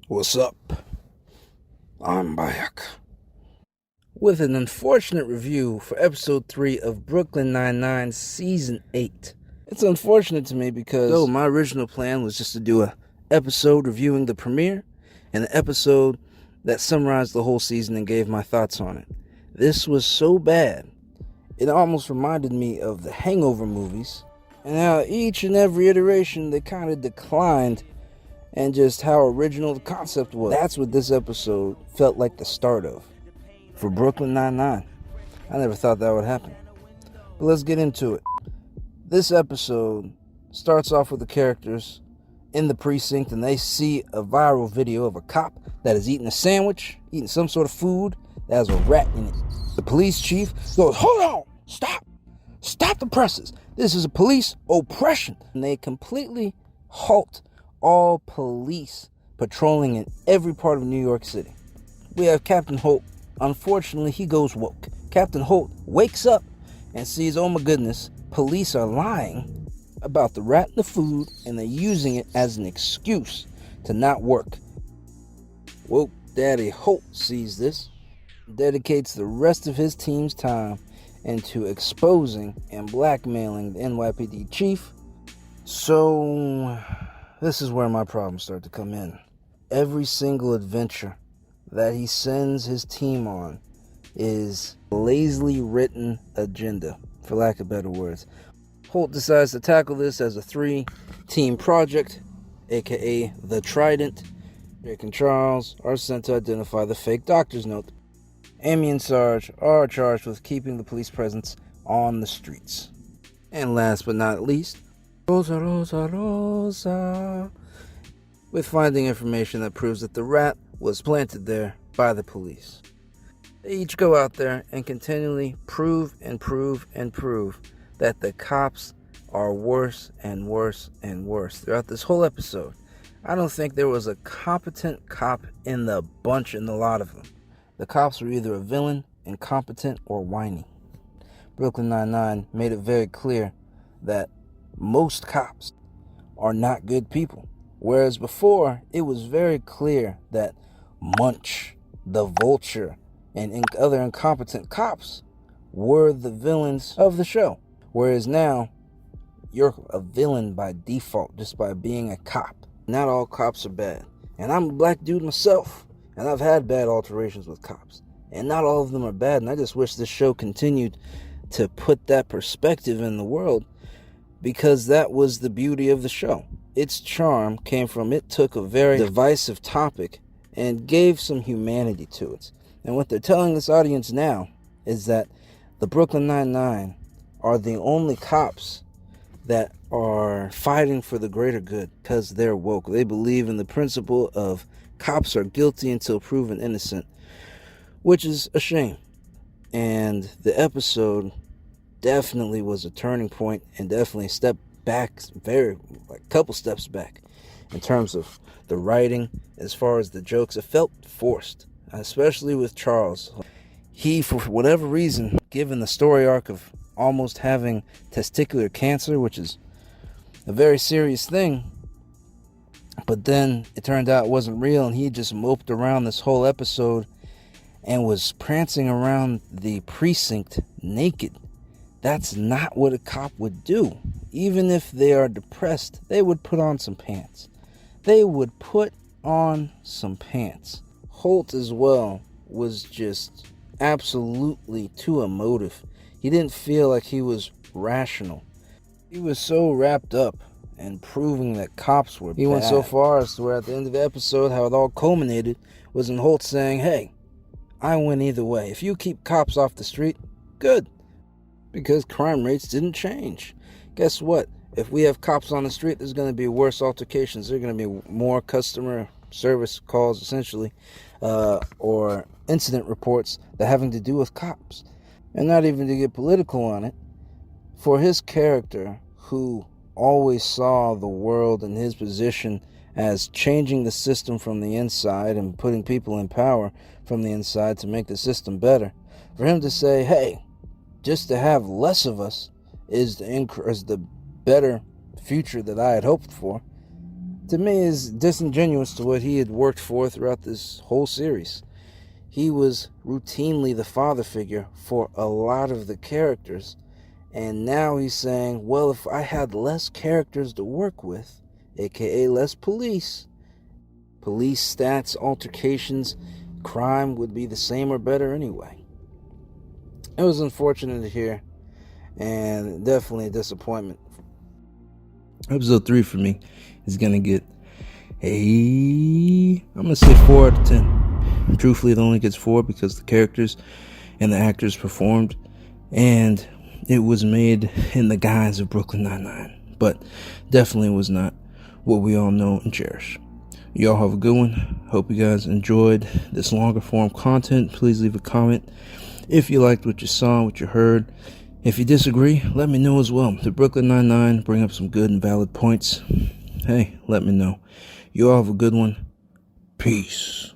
What's up? I'm back with an unfortunate review for episode 3 of Brooklyn Nine-Nine season 8. It's unfortunate to me because though my original plan was just to do an episode reviewing the premiere and an episode that summarized the whole season and gave my thoughts on it. This was so bad, it almost reminded me of the Hangover movies and how each and every iteration they kind of declined and just how original the concept was. That's what this episode felt like the start of for Brooklyn Nine-Nine. I never thought that would happen. But let's get into it. This episode starts off with the characters in the precinct and they see a viral video of a cop that is eating a sandwich, eating some sort of food that has a rat in it. The police chief goes, "Hold on, stop the presses. This is a police oppression." And they completely halt all police patrolling in every part of New York City. We have Captain Holt. Unfortunately, he goes woke. Captain Holt wakes up and sees, oh my goodness, police are lying about the rat in the food and they're using it as an excuse to not work. Woke Daddy Holt sees this, dedicates the rest of his team's time into exposing and blackmailing the NYPD chief. So this is where my problems start to come in. Every single adventure that he sends his team on is a lazily written agenda, for lack of better words. Holt decides to tackle this as a 3-team project, aka the Trident. Jake and Charles are sent to identify the fake doctor's note. Amy and Sarge are charged with keeping the police presence on the streets. And last but not least, Rosa, with finding information that proves that the rat was planted there by the police. They each go out there and continually prove that the cops are worse and worse and worse throughout this whole episode. I don't think there was a competent cop in the bunch, in the lot of them. The cops were either a villain, incompetent, or whiny. Brooklyn Nine-Nine made it very clear that most cops are not good people. Whereas before, it was very clear that Munch, the Vulture, and other incompetent cops were the villains of the show. Whereas now, you're a villain by default, just by being a cop. Not all cops are bad. And I'm a black dude myself, and I've had bad alterations with cops. And not all of them are bad, and I just wish this show continued to put that perspective in the world, because that was the beauty of the show. Its charm came from it took a very divisive topic and gave some humanity to it. And what they're telling this audience now is that the Brooklyn Nine-Nine are the only cops that are fighting for the greater good because they're woke. They believe in the principle of cops are guilty until proven innocent, which is a shame. And the episode definitely was a turning point and definitely a step back, a couple steps back in terms of the writing. As far as the jokes, it felt forced, especially with Charles. He, for whatever reason, given the story arc of almost having testicular cancer, which is a very serious thing, but then it turned out it wasn't real, and he just moped around this whole episode and was prancing around the precinct naked. That's not what a cop would do. Even if they are depressed, they would put on some pants. Holt as well was just absolutely too emotive. He didn't feel like he was rational. He was so wrapped up in proving that cops were bad. He went so far as to where at the end of the episode, how it all culminated was in Holt saying, "Hey, I win either way. If you keep cops off the street, good. Because crime rates didn't change. Guess what? If we have cops on the street, there's going to be worse altercations. There's going to be more customer service calls, essentially, or incident reports that having to do with cops." And not even to get political on it, for his character, who always saw the world and his position as changing the system from the inside and putting people in power from the inside to make the system better, for him to say, hey, just to have less of us is the better future that I had hoped for, to me is disingenuous to what he had worked for throughout this whole series. He was routinely the father figure for a lot of the characters, and now he's saying, well, if I had less characters to work with, aka less police stats, altercations, crime would be the same or better anyway. It was unfortunate to hear, and definitely a disappointment. Episode 3 for me is going to get I'm going to say 4 out of 10. Truthfully, it only gets 4 because the characters and the actors performed, and it was made in the guise of Brooklyn Nine-Nine, but definitely was not what we all know and cherish. Y'all have a good one. Hope you guys enjoyed this longer form content. Please leave a comment if you liked what you saw, what you heard. If you disagree, let me know as well. The Brooklyn Nine-Nine bring up some good and valid points. Hey, let me know. You all have a good one. Peace.